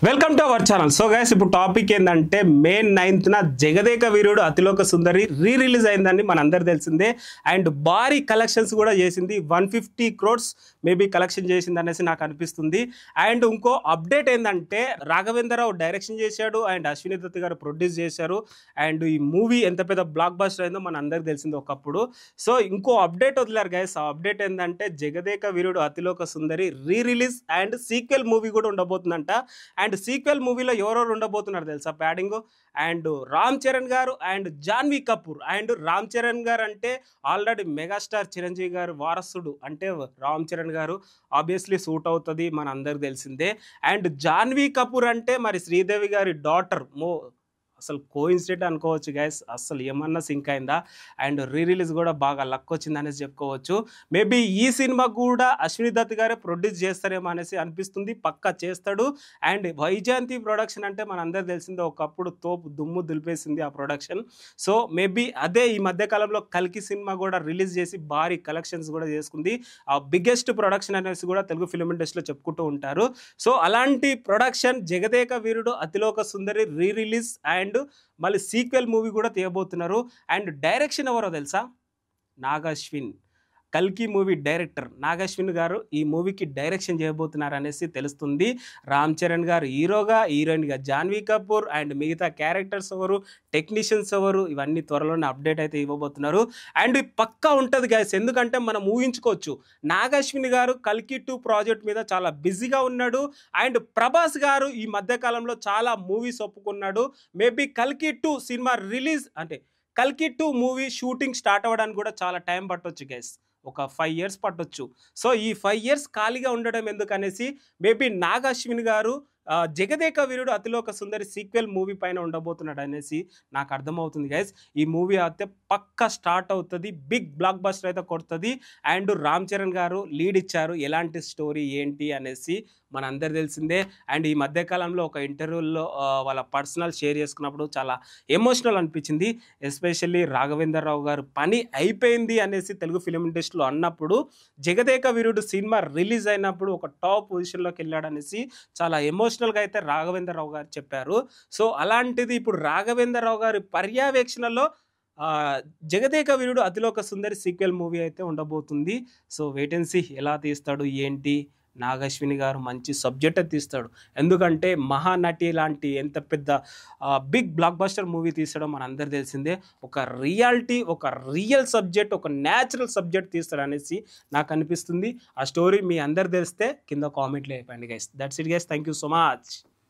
Welcome to our channel. So guys, ఇప్పుడు topic ఏంటంటే మే 9న Jagadeka Veerudu Athiloka Sundari release అయిందని మనందరూ తెలిసిందే. అండ్ భారీ కలెక్షన్స్ కూడా చేసింది. 150 crores మేబీ కలెక్షన్ చేసింది అనేసి నాకు అనిపిస్తుంది. అండ్ ఇంకో అప్డేట్ ఏంటంటే రాఘవేంద్రరావు డైరెక్షన్ చేశాడు అండ్ అశ్విని దత్ గారు ప్రొడ్యూస్ చేశారు. అండ్ ఈ మూవీ ఎంత పెద్ద బ్లాక్ బస్టర్ అయిందో మన అందరికి తెలిసింది ఒకప్పుడు. సో ఇంకో అప్డేట్ వదిలారు గైస్. ఆ అప్డేట్ ఏంటంటే Jagadeka Veerudu Athiloka Sundari release and sequel movie కూడా ఉండబోతుందంట. అండ్ సీక్వెల్ మూవీలో ఎవరెవరు ఉండబోతున్నారు తెలుసా ప్యాడింగ్? అండ్ రామ్ చరణ్ గారు అండ్ జాన్వీ కపూర్. అండ్ రామ్ చరణ్ గారు అంటే ఆల్రెడీ మెగాస్టార్ చిరంజీవి గారు వారసుడు, అంటే రామ్ చరణ్ గారు ఆబ్వియస్లీ సూట్ అవుతుంది, మన అందరికి తెలిసిందే. అండ్ జాన్వీ కపూర్ అంటే మరి శ్రీదేవి గారి డాటర్. అసలు కోఇన్సిడెంట్ అనుకోవచ్చు గైస్, అసలు ఏమన్నా సింక్ అయిందా? అండ్ రిలీజ్ కూడా బాగా లక్ వచ్చింది అనేసి చెప్పుకోవచ్చు. మేబీ ఈ సినిమా కూడా అశ్విని దత్ గారే ప్రొడ్యూస్ చేస్తారేమో అనేసి అనిపిస్తుంది. పక్కా చేస్తాడు. అండ్ వైజయంతి ప్రొడక్షన్ అంటే మన అందరికి తెలిసిందే, ఒకప్పుడు తోపు దుమ్ము దులిపేసింది ఆ ప్రొడక్షన్. సో మేబీ అదే ఈ మధ్యకాలంలో కల్కి సినిమా కూడా రిలీజ్ చేసి భారీ కలెక్షన్స్ కూడా చేసుకుంది. ఆ బిగ్గెస్ట్ ప్రొడక్షన్ అనేసి కూడా తెలుగు ఫిలిం ఇండస్ట్రీలో చెప్పుకుంటూ ఉంటారు. సో అలాంటి production Jagadeka Veerudu Athiloka Sundari release and మళ్ళీ సీక్వెల్ మూవీ కూడా తీయబోతున్నారు. అండ్ డైరెక్షన్ ఎవరో తెలుసా? నాగశ్విన్. కల్కి మూవీ డైరెక్టర్ నాగశ్విన్ గారు ఈ మూవీకి డైరెక్షన్ చేయబోతున్నారు అనేసి తెలుస్తుంది. రామ్ చరణ్ గారు హీరోగా, హీరోయిన్గా జాన్వీ కపూర్ అండ్ మిగతా క్యారెక్టర్స్ ఎవరు, టెక్నీషియన్స్ ఎవరు, ఇవన్నీ త్వరలోనే అప్డేట్ అయితే ఇవ్వబోతున్నారు. అండ్ పక్కా ఉంటుంది గైస్, ఎందుకంటే మనం ఊహించుకోవచ్చు నాగశ్విన్ గారు కల్కి 2 ప్రాజెక్ట్ మీద చాలా బిజీగా ఉన్నాడు. అండ్ ప్రభాస్ గారు ఈ మధ్యకాలంలో చాలా మూవీస్ ఒప్పుకున్నాడు. మేబీ కల్కి 2 సినిమా రిలీజ్ అంటే కల్కి 2 మూవీ షూటింగ్ స్టార్ట్ అవ్వడానికి కూడా చాలా టైం పట్టొచ్చు గైస్, ఒక 5 years పట్టొచ్చు. సో ఈ 5 years ఖాళీగా ఉండడం ఎందుకనేసి మేబీ నాగ్ అశ్విన్ గారు జగదేక వీరుడు అతిలోక సుందరి సీక్వెల్ మూవీ పైన ఉండబోతున్నాడు అనేసి నాకు అర్థమవుతుంది గైస్. ఈ మూవీ అయితే పక్కా స్టార్ట్ అవుతుంది, బిగ్ బ్లాక్ బస్టర్ అయితే కొడుతుంది. అండ్ రామ్ చరణ్ గారు లీడ్ ఇచ్చారు, ఎలాంటి స్టోరీ ఏంటి అనేసి మన అందరు తెలిసిందే. అండ్ ఈ మధ్యకాలంలో ఒక ఇంటర్వ్యూలో వాళ్ళ పర్సనల్ షేర్ చేసుకున్నప్పుడు చాలా ఎమోషనల్ అనిపించింది. ఎస్పెషల్లీ రాఘవేంద్రరావు గారు పని అయిపోయింది అనేసి తెలుగు ఫిలిం ఇండస్ట్రీలో అన్నప్పుడు, జగదేక వీరుడు సినిమా రిలీజ్ అయినప్పుడు ఒక టాప్ పొజిషన్లోకి వెళ్ళాడనేసి చాలా ఎమోషనల్గా అయితే రాఘవేంద్రరావు గారు చెప్పారు. సో అలాంటిది ఇప్పుడు రాఘవేంద్రరావు గారి పర్యవేక్షణలో జగదేక వీరుడు అతిలోక సుందరి సీక్వెల్ మూవీ అయితే ఉండబోతుంది. సో వెయిట్ అండ్ సీ ఎలా తీస్తాడు ఏంటి. నాగశ్విని గారు మంచి సబ్జెక్ట్ తీస్తాడు, ఎందుకంటే మహానటి లాంటి ఎంత పెద్ద బిగ్ బ్లాక్ బస్టర్ మూవీ తీస్తాడో మన అందరు తెలిసిందే. ఒక రియాలిటీ, ఒక రియల్ సబ్జెక్ట్, ఒక న్యాచురల్ సబ్జెక్ట్ తీస్తాడు అనేసి నాకు అనిపిస్తుంది. ఆ స్టోరీ మీ అందరు తెలిస్తే కింద కామెంట్లో చెప్పండి guys. That's it guys, thank you so much.